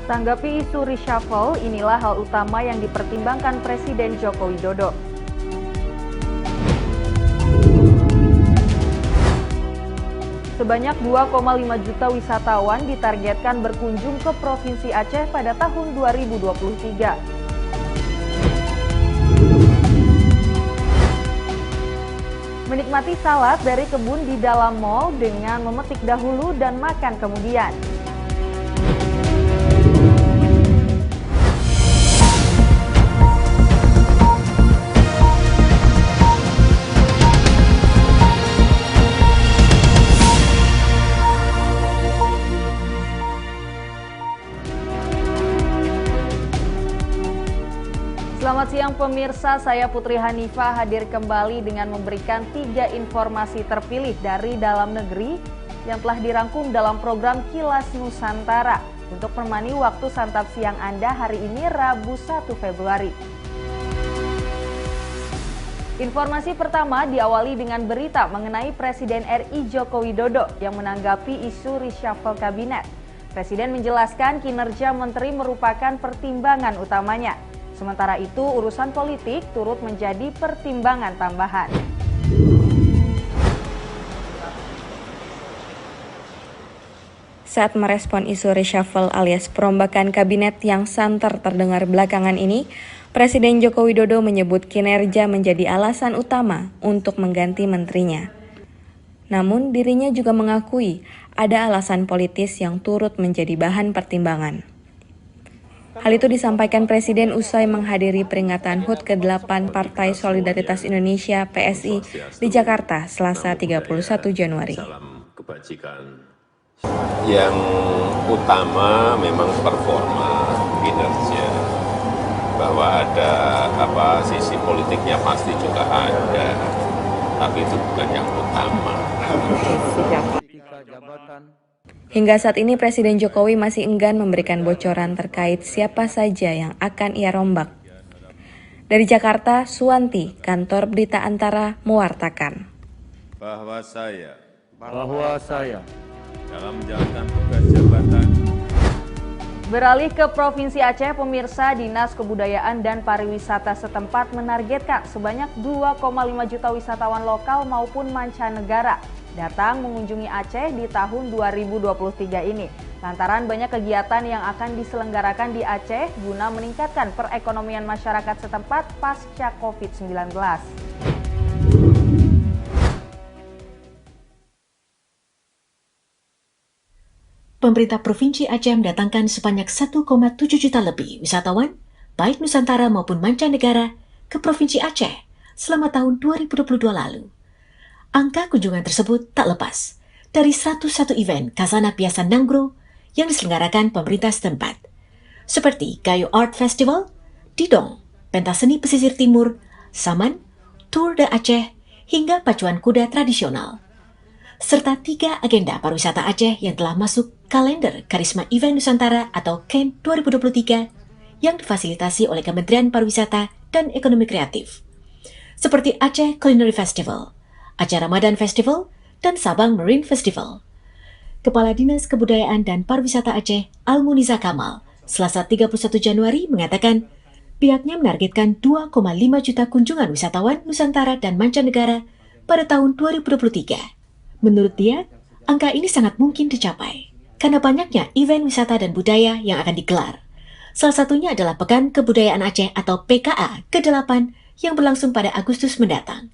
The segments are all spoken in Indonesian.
Tanggapi isu reshuffle, inilah hal utama yang dipertimbangkan Presiden Joko Widodo. Sebanyak 2,5 juta wisatawan ditargetkan berkunjung ke Provinsi Aceh pada tahun 2023. Menikmati salad dari kebun di dalam mal dengan memetik dahulu dan makan kemudian. Selamat siang pemirsa, saya Putri Hanifah hadir kembali dengan memberikan 3 informasi terpilih dari dalam negeri yang telah dirangkum dalam program Kilas Nusantara untuk menemani waktu santap siang Anda hari ini Rabu 1 Februari. Informasi pertama diawali dengan berita mengenai Presiden RI Joko Widodo yang menanggapi isu reshuffle kabinet. Presiden menjelaskan kinerja menteri merupakan pertimbangan utamanya. Sementara itu, urusan politik turut menjadi pertimbangan tambahan. Saat merespon isu reshuffle alias perombakan kabinet yang santer terdengar belakangan ini, Presiden Joko Widodo menyebut kinerja menjadi alasan utama untuk mengganti menterinya. Namun, dirinya juga mengakui ada alasan politis yang turut menjadi bahan pertimbangan. Hal itu disampaikan Presiden usai menghadiri peringatan HUT ke-8 Partai Solidaritas Indonesia (PSI) di Jakarta Selasa 31 Januari. Yang utama memang performa kinerja, bahwa ada sisi politiknya pasti juga ada, tapi itu bukan yang utama. Hingga saat ini Presiden Jokowi masih enggan memberikan bocoran terkait siapa saja yang akan ia rombak. Dari Jakarta, Suwanti, Kantor Berita Antara, mewartakan. Bahwa saya dalam menjalankan tugas jabatan. Beralih ke Provinsi Aceh, pemirsa, Dinas Kebudayaan dan Pariwisata setempat menargetkan sebanyak 2,5 juta wisatawan lokal maupun mancanegara datang mengunjungi Aceh di tahun 2023 ini. Lantaran banyak kegiatan yang akan diselenggarakan di Aceh guna meningkatkan perekonomian masyarakat setempat pasca COVID-19. Pemerintah Provinsi Aceh mendatangkan sebanyak 1,7 juta lebih wisatawan, baik Nusantara maupun mancanegara, ke Provinsi Aceh selama tahun 2022 lalu. Angka kunjungan tersebut tak lepas dari 101 event Khazanah Piasan Nanggro yang diselenggarakan pemerintah setempat, seperti Gayo Art Festival, Didong, Pentas Seni Pesisir Timur, Saman, Tour de Aceh, hingga pacuan kuda tradisional. Serta 3 agenda pariwisata Aceh yang telah masuk kalender Karisma Event Nusantara atau KEN 2023 yang difasilitasi oleh Kementerian Pariwisata dan Ekonomi Kreatif, seperti Aceh Culinary Festival, Aceh Ramadan Festival, dan Sabang Marine Festival. Kepala Dinas Kebudayaan dan Pariwisata Aceh, Almuniza Kamal, Selasa 31 Januari mengatakan pihaknya menargetkan 2,5 juta kunjungan wisatawan Nusantara dan mancanegara pada tahun 2023. Menurut dia, angka ini sangat mungkin dicapai karena banyaknya event wisata dan budaya yang akan digelar. Salah satunya adalah Pekan Kebudayaan Aceh atau PKA ke-8 yang berlangsung pada Agustus mendatang.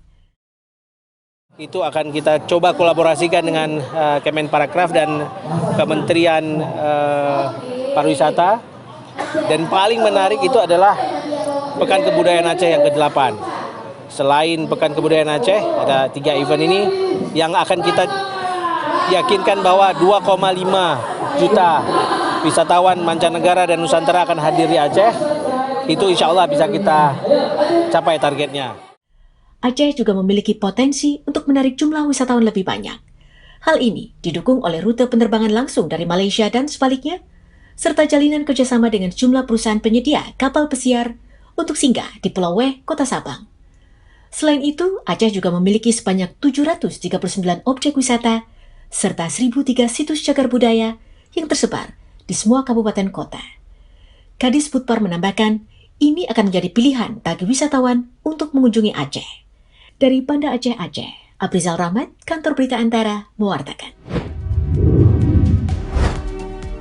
Itu akan kita coba kolaborasikan dengan Kemenparekraf dan Kementerian Pariwisata. Dan paling menarik itu adalah Pekan Kebudayaan Aceh yang ke-8. Selain Pekan Kebudayaan Aceh, ada 3 event ini yang akan kita yakinkan bahwa 2,5 juta wisatawan mancanegara dan Nusantara akan hadir di Aceh. Itu insya Allah bisa kita capai targetnya. Aceh juga memiliki potensi untuk menarik jumlah wisatawan lebih banyak. Hal ini didukung oleh rute penerbangan langsung dari Malaysia dan sebaliknya, serta jalinan kerjasama dengan sejumlah perusahaan penyedia kapal pesiar untuk singgah di Pulau Weh, Kota Sabang. Selain itu, Aceh juga memiliki sebanyak 739 objek wisata serta 1.003 situs cagar budaya yang tersebar di semua kabupaten kota. Kadis Putpar menambahkan, ini akan menjadi pilihan bagi wisatawan untuk mengunjungi Aceh. Dari Banda Aceh, Abrizal Rahmat, Kantor Berita Antara, mewartakan.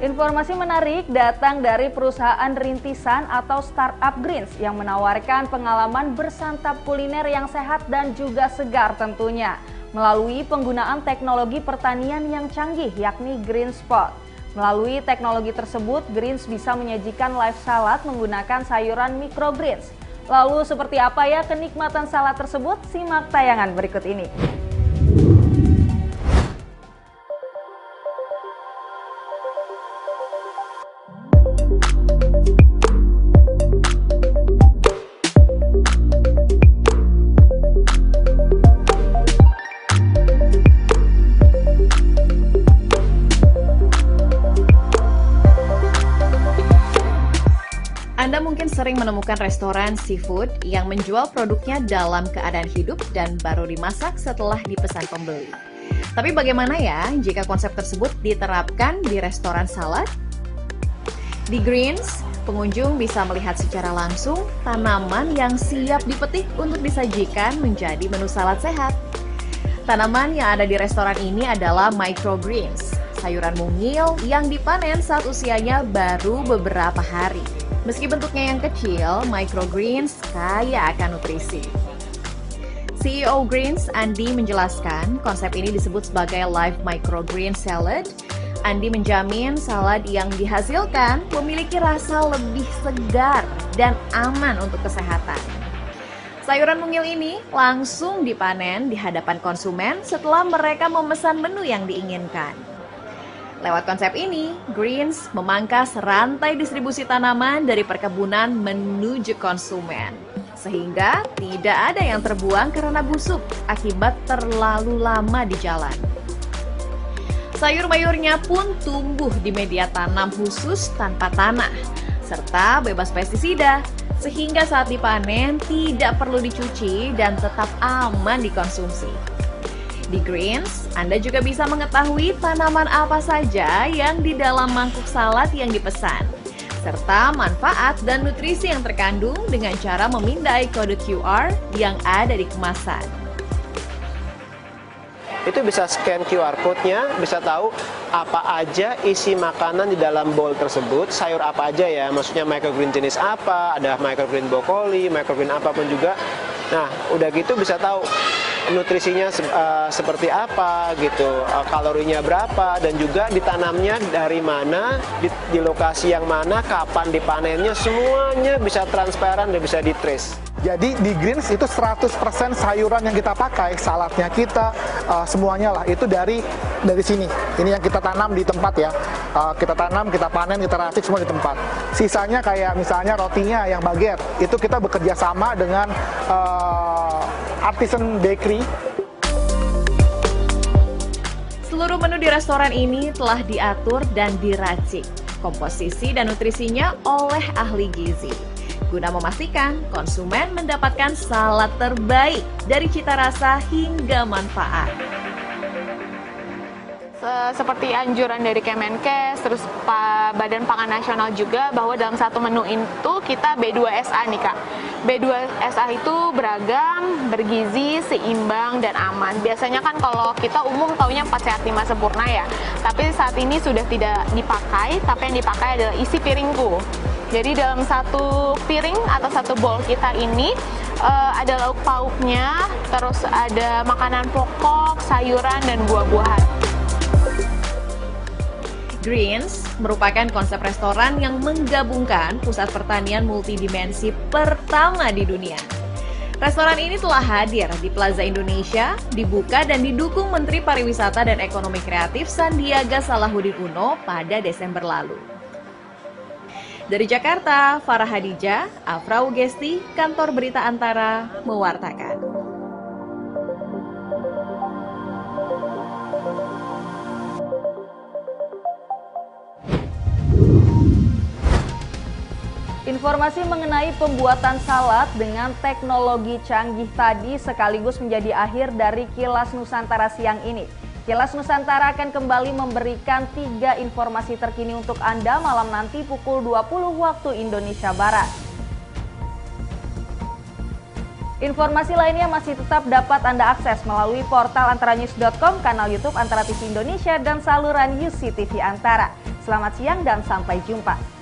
Informasi menarik datang dari perusahaan rintisan atau startup Greens yang menawarkan pengalaman bersantap kuliner yang sehat dan juga segar tentunya melalui penggunaan teknologi pertanian yang canggih yakni Green Spot. Melalui teknologi tersebut, Greens bisa menyajikan live salad menggunakan sayuran microgreens. Lalu seperti apa ya kenikmatan salad tersebut? Simak tayangan berikut ini. Anda mungkin sering menemukan restoran seafood yang menjual produknya dalam keadaan hidup dan baru dimasak setelah dipesan pembeli. Tapi bagaimana ya jika konsep tersebut diterapkan di restoran salad? Di Greens, pengunjung bisa melihat secara langsung tanaman yang siap dipetik untuk disajikan menjadi menu salad sehat. Tanaman yang ada di restoran ini adalah microgreens, sayuran mungil yang dipanen saat usianya baru beberapa hari. Meski bentuknya yang kecil, microgreens kaya akan nutrisi. CEO Greens, Andi, menjelaskan konsep ini disebut sebagai live microgreen salad. Andi menjamin salad yang dihasilkan memiliki rasa lebih segar dan aman untuk kesehatan. Sayuran mungil ini langsung dipanen di hadapan konsumen setelah mereka memesan menu yang diinginkan. Lewat konsep ini, Greens memangkas rantai distribusi tanaman dari perkebunan menuju konsumen. Sehingga tidak ada yang terbuang karena busuk akibat terlalu lama di jalan. Sayur-mayurnya pun tumbuh di media tanam khusus tanpa tanah, serta bebas pestisida, sehingga saat dipanen tidak perlu dicuci dan tetap aman dikonsumsi. Di Greens, Anda juga bisa mengetahui tanaman apa saja yang di dalam mangkuk salad yang dipesan, serta manfaat dan nutrisi yang terkandung dengan cara memindai kode QR yang ada di kemasan. Itu bisa scan QR code-nya, bisa tahu apa aja isi makanan di dalam bowl tersebut, sayur apa aja ya, maksudnya microgreen jenis apa, ada microgreen brokoli, microgreen apapun juga. Nah, udah gitu bisa tahu nutrisinya seperti apa gitu, kalorinya berapa, dan juga ditanamnya dari mana, di lokasi yang mana, kapan dipanennya, semuanya bisa transparan dan bisa di-trace. Jadi di Greens itu 100% sayuran yang kita pakai, saladnya kita, semuanya lah itu dari sini. Ini yang kita tanam di tempat ya. Kita tanam, kita panen, kita racik semua di tempat. Sisanya kayak misalnya rotinya yang baguette, itu kita bekerja sama dengan artisan bakery. Seluruh menu di restoran ini telah diatur dan diracik, komposisi dan nutrisinya oleh ahli gizi, guna memastikan konsumen mendapatkan salad terbaik dari cita rasa hingga manfaat. Seperti anjuran dari Kemenkes, terus Badan Pangan Nasional juga, bahwa dalam satu menu itu kita B2SA nih Kak. B2SA itu beragam, bergizi, seimbang, dan aman. Biasanya kan kalau kita umum taunya 4 sehat 5 sempurna ya, tapi saat ini sudah tidak dipakai, tapi yang dipakai adalah isi piringku. Jadi dalam satu piring atau satu bowl kita ini ada lauk pauknya, terus ada makanan pokok, sayuran, dan buah-buahan. Greens merupakan konsep restoran yang menggabungkan pusat pertanian multidimensi pertama di dunia. Restoran ini telah hadir di Plaza Indonesia, dibuka dan didukung Menteri Pariwisata dan Ekonomi Kreatif Sandiaga Salahuddin Uno pada Desember lalu. Dari Jakarta, Farah Hadijah, Afra Ugesti, Kantor Berita Antara, mewartakan. Informasi mengenai pembuatan salad dengan teknologi canggih tadi sekaligus menjadi akhir dari Kilas Nusantara siang ini. Kilas Nusantara akan kembali memberikan 3 informasi terkini untuk Anda malam nanti pukul 20 waktu Indonesia Barat. Informasi lainnya masih tetap dapat Anda akses melalui portal antaranews.com, kanal YouTube Antara TV Indonesia, dan saluran UC TV Antara. Selamat siang dan sampai jumpa.